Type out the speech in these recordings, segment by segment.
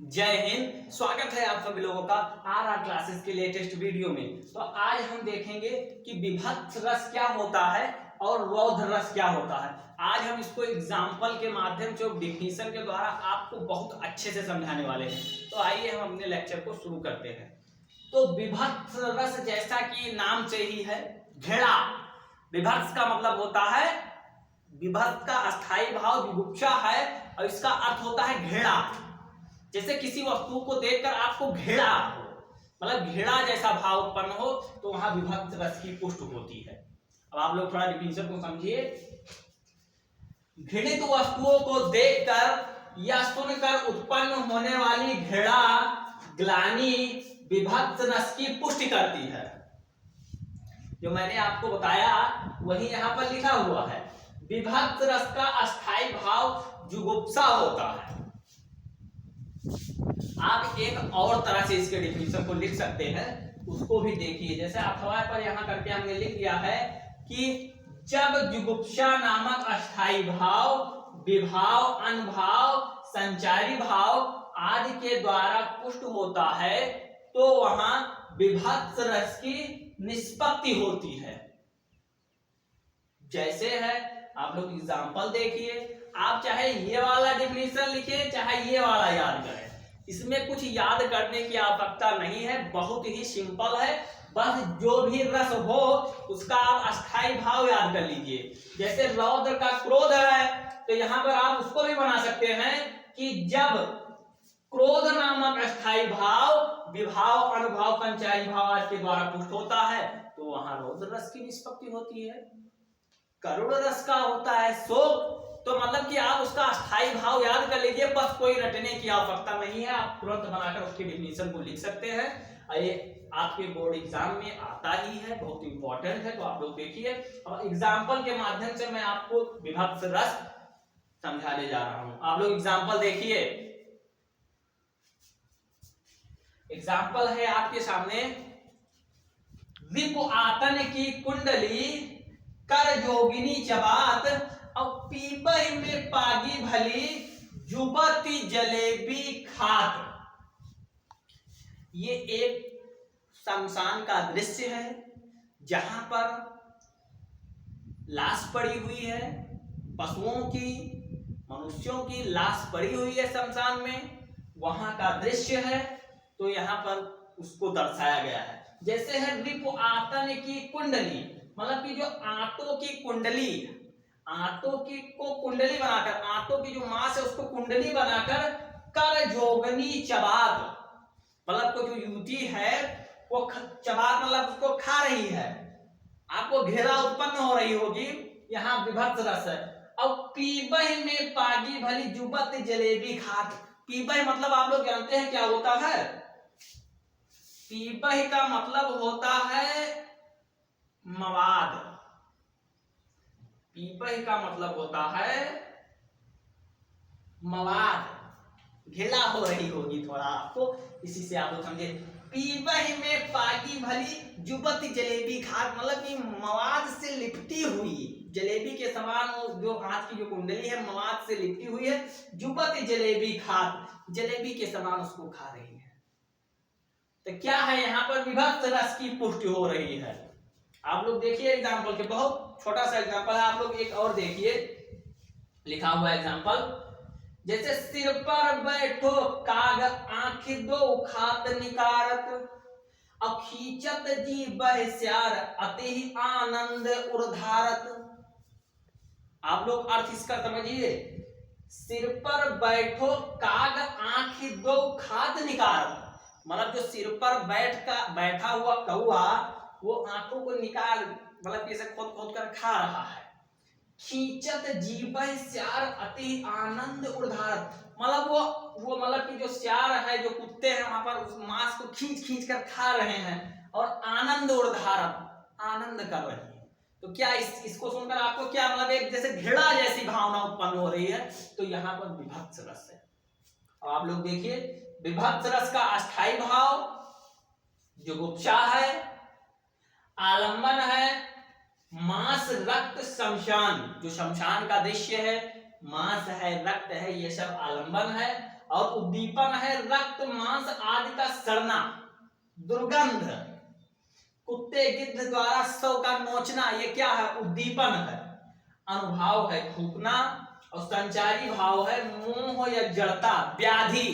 जय हिंद। स्वागत है आप सभी लोगों का आर क्लासेस के लेटेस्ट वीडियो में। तो आज हम देखेंगे कि विभक्त रस क्या होता है और रौद्र रस क्या होता है। आज हम इसको एग्जाम्पल के माध्यम से डिफिनीशन के द्वारा आपको बहुत अच्छे से समझाने वाले हैं। तो आइए हम अपने लेक्चर को शुरू करते हैं। तो विभक्त रस जैसा कि नाम से ही है घेरा। विभक्त का मतलब होता है, विभक्त का अस्थाई भाव जुगुप्सा है और इसका अर्थ होता है घेरा। जैसे किसी वस्तु को देखकर आपको घेरा हो, मतलब घेरा जैसा भाव उत्पन्न हो, तो वहां विभक्त रस की पुष्टि होती है। अब आप लोग थोड़ा डिफिनीशन को समझिए। घृणित वस्तुओं को देखकर या सुनकर उत्पन्न होने वाली घेरा ग्लानि विभक्त रस की पुष्टि करती है। जो मैंने आपको बताया वही यहां पर लिखा हुआ है। विभक्त रस का अस्थाई भाव जुगुप्सा होता है। आप एक और तरह से इसके डिफिनीशन को लिख सकते हैं, उसको भी देखिए। जैसे अथवा पर यहां करके हमने लिख दिया है कि जब जुगुप्सा नामक अस्थाई भाव विभाव, अनुभाव, संचारी भाव आदि के द्वारा पुष्ट होता है तो वहां विभक्त रस की निष्पत्ति होती है। जैसे है, आप लोग एग्जाम्पल देखिए। आप चाहे ये वाला डिफिनीशन लिखिए चाहे ये वाला याद करें, इसमें कुछ याद करने की आवश्यकता नहीं है, बहुत ही सिंपल है। बस जो भी रस हो उसका आप अस्थाई भाव याद कर लीजिए। जैसे रौद्र का क्रोध है तो यहां पर आप उसको भी बना सकते हैं कि जब क्रोध नामक अस्थाई भाव विभाव, अनुभाव, संचारी भाव आदि के द्वारा पुष्ट होता है तो वहां रौद्र रस की निष्पत्ति होती है। करुण रस का होता है शोक, तो मतलब कि आप उसका अस्थाई भाव याद कर लीजिए, बस कोई रटने की आवश्यकता नहीं है। आप तुरंत बनाकर उसके डिफिनीशन को लिख सकते हैं। ये आपके बोर्ड एग्जाम में आता ही है, बहुत इंपॉर्टेंट है। तो आप लोग देखिए और एग्जाम्पल के माध्यम से मैं आपको विभक्त रस समझाने जा रहा हूं। आप लोग एग्जाम्पल देखिए। एग्जाम्पल है आपके सामने, रिपु आतन की कुंडली कर जोगिनी चबात और पीपह में पागी भली जुबती जलेबी खात। ये एक शमशान का दृश्य है जहां पर लाश पड़ी हुई है, पशुओं की, मनुष्यों की लाश पड़ी हुई है शमशान में, वहां का दृश्य है। तो यहां पर उसको दर्शाया गया है। जैसे है रिपु आतन की कुंडली, मतलब कि जो आंतों की कुंडली, आंतों की को कुंडली बनाकर, आंतों की जो मांस है उसको कुंडली बनाकर कर जोगनी चबात, मतलब को जो युवती है वो चबात मतलब उसको खा रही है, आपको घेरा उत्पन्न हो रही होगी, यहाँ विभक्त रस है। और पीबह में पागी भली जुबत जलेबी खात। पीबह मतलब आप लोग जानते हैं क्या होता है? पीबह का मतलब होता है मवाद। पीपह का मतलब होता है मवाद। घेला हो रही होगी थोड़ा आपको, इसी से आप लोग समझे। पीपह में पागी भली जुबत जलेबी खात, मतलब कि मवाद से लिपटी हुई जलेबी के समान, जो हाथ की जो कुंडली है मवाद से लिपटी हुई है। जुबत जलेबी खात, जलेबी के समान उसको खा रही है। तो क्या है, यहाँ पर विभक्त रस की पुष्टि हो रही है। आप लोग देखिए एग्जाम्पल के, बहुत छोटा सा एग्जाम्पल है। आप लोग एक और देखिए, लिखा हुआ एग्जाम्पल। जैसे सिर पर बैठो काग आंख दो खात निकारत और खींचत जी बह स्यार अति आनंद उर्धारत। आप लोग अर्थ इसका समझिए। सिर पर बैठो काग आंख दो खात निकारत, मतलब जो सिर पर बैठा हुआ कौआ वो आंखों को निकाल, मतलब कैसे खोद खोद कर खा रहा है। खींचत जीवह स्यार अति आनंद उर्धारत, मतलब वो मतलब कि जो स्यार है, जो कुत्ते हैं वहां पर उस मांस को खींच खींच कर खा रहे हैं और आनंद उर्धारत, आनंद कर रहे हैं। तो क्या इसको सुनकर आपको क्या मतलब, एक जैसे घृणा जैसी भावना उत्पन्न हो रही है, तो यहाँ पर विभक्त रस है। और आप लोग देखिए, विभक्त रस का अस्थाई भाव जुगुप्सा है, आलंबन है, मांस रक्त शमशान, जो शमशान का दृश्य है, मांस है, रक्त है, ये सब आलंबन है। और उद्दीपन है रक्त मांस आदि का सड़ना, दुर्गंध, कुत्ते गिद्ध द्वारा शव का नोचना, ये क्या है? उद्दीपन है। अनुभाव है थूकना, और संचारी भाव है मोह या जड़ता, व्याधि।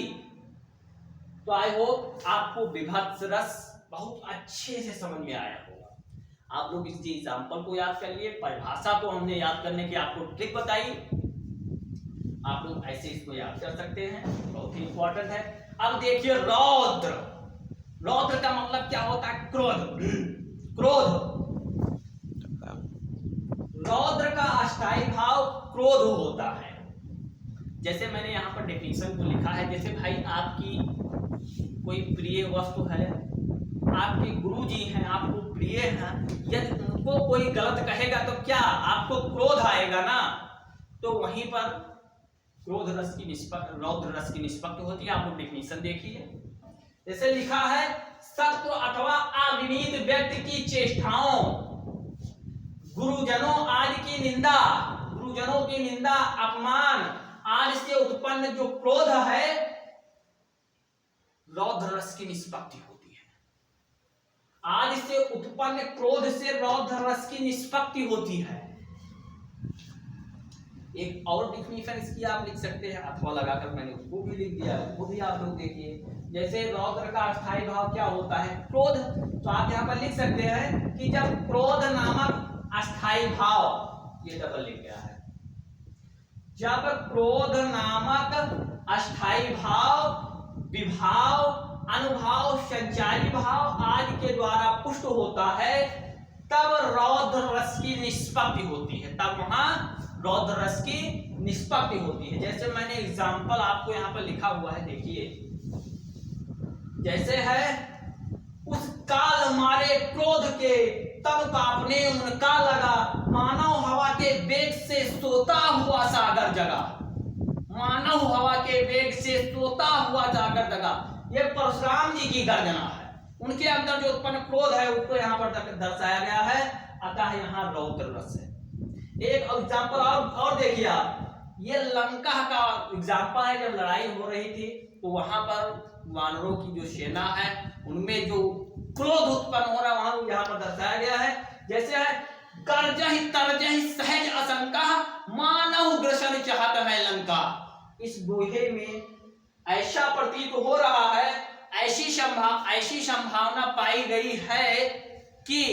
तो आई होप आपको विभत्स रस बहुत अच्छे से समझ में आया होगा। आप लोग इस एग्जाम्पल को याद कर लिए, परिभाषा को हमने याद करने की आपको ट्रिक बताई, आप लोग ऐसे इसको याद कर सकते हैं, बहुत ही इंपॉर्टेंट है। अब देखिए रौद्र, रौद्र का मतलब क्या होता है? क्रोध, क्रोध। रौद्र का अस्थायी भाव क्रोध होता है। जैसे मैंने यहाँ पर डेफिनेशन को लिखा है, जैसे भाई आपकी कोई प्रिय वस्तु है, आपके गुरुजी हैं, आपको प्रिय हैं, यदि उनको कोई गलत कहेगा तो क्या आपको क्रोध आएगा ना? तो वहीं पर क्रोध रस की निष्पत्ति, रौद्र रस की निष्पत्ति होती है। आप लोग डेफिनेशन देखिए, जैसे लिखा है शत्रु अथवा अविनीत व्यक्ति की चेष्टाओं, गुरुजनों आदि की निंदा, गुरुजनों की निंदा, अपमान आदि से उत्पन्न जो क्रोध है, रौद्र रस की निष्पत्ति होती है। आदि से उत्पन्न क्रोध से रौद्र रस की निष्पत्ति होती है। एक और डिफिनेशन इसकी आप लिख सकते हैं, अथवा लगाकर मैंने उसको भी लिख दिया, वो भी आप लोग देखिए। जैसे रौद्र का अस्थायी भाव क्या होता है? क्रोध। तो आप यहाँ पर लिख सकते हैं कि जब क्रोध नामक अस्थायी भाव, ये डबल लिख गया है, जब क्रोध नामक अस्थायी भाव विभाव, अनुभाव, संचारी भाव आदि के द्वारा पुष्ट होता है, तब रौद्र रस की निष्पत्ति होती है, तब वहां रौद्र रस की निष्पत्ति होती है। जैसे मैंने एग्जाम्पल आपको यहाँ पर लिखा हुआ है, देखिए जैसे है उस काल मारे क्रोध के तब कांपने उनका लगा, मानव हवा के वेग से सोता हुआ सागर जगा, मानव हवा के वेग से सोता हुआ सागर जगा। ये परशुराम जी की गर्जना है, उनके अंदर जो उत्पन्न क्रोध है उसको यहाँ पर दर्शाया गया है, अतः यहाँ रौद्र रस है। एक एग्जाम्पल और देखिए आप, ये लंका का एग्जाम्पल है। जब लड़ाई हो रही थी तो वहां पर वानरों की जो सेना है उनमें जो क्रोध उत्पन्न हो रहा है वहां यहाँ पर दर्शाया गया है। जैसे है गर्जहि तरजहि सहज आशंका, मानव ग्रसन चाहत है लंका। इस दोहे में ऐसा प्रतीत हो रहा है, ऐसी संभावना पाई गई है कि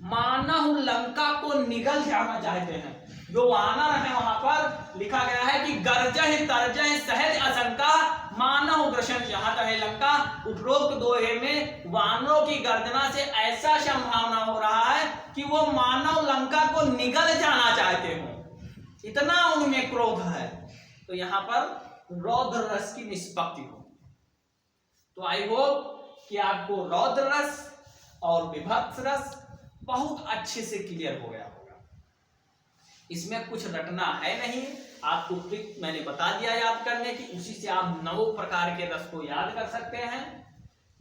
मानव लंका को निगल जाना चाहते हैं। जो वानर है वहां पर लिखा गया है कि गर्जहि तरजहि सहज आशंका, मानव ग्रसन चाहता है लंका। उपरोक्त दोहे में वानरों की गर्जना से ऐसा संभावना हो रहा है कि वो मानव लंका को निगल जाना चाहते हो, इतना उनमें क्रोध है। तो यहाँ पर रौद्र रस की निष्पत्ति हो। तो आई होप कि आपको रौद्र रस और विभत्स रस बहुत अच्छे से क्लियर हो गया होगा। इसमें कुछ रटना है नहीं, आपको ट्रिक मैंने बता दिया याद करने की, उसी से आप 9 प्रकार के रस को याद कर सकते हैं।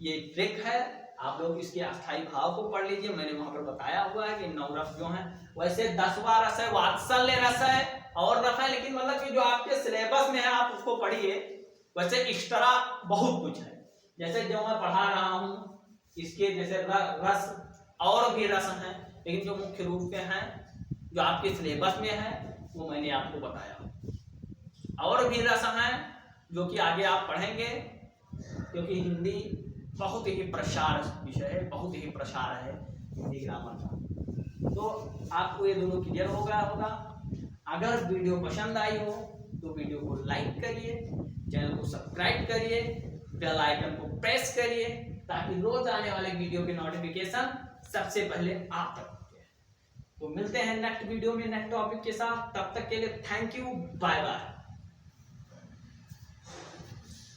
ये ट्रिक है, आप लोग इसके अस्थायी भाव को पढ़ लीजिए, मैंने वहां पर बताया हुआ है कि 9 रस जो हैं। वैसे 10वां रस है वात्सल्य रस है और रस है, लेकिन मतलब कि जो आपके सिलेबस में है आप उसको पढ़िए। वैसे एक्स्ट्रा बहुत कुछ है, जैसे जो मैं पढ़ा रहा हूँ इसके जैसे रस और भी रस हैं, लेकिन जो मुख्य रूप से हैं जो आपके सिलेबस में है वो मैंने आपको बताया। और भी रस हैं जो कि आगे आप पढ़ेंगे, क्योंकि हिंदी बहुत ही प्रसार विषय है, बहुत ही प्रसार है हिंदी ग्रामर का। तो आपको ये दोनों क्लियर हो गया होगा। अगर वीडियो पसंद आई हो तो वीडियो को लाइक करिए, चैनल को सब्सक्राइब करिए, बेल आइकन को प्रेस करिए, ताकि रोज आने वाले वीडियो के नोटिफिकेशन सबसे पहले आप तक पहुंचे। तो मिलते हैं नेक्स्ट वीडियो में नेक्स्ट टॉपिक के साथ, तब तक के लिए थैंक यू, बाय बाय।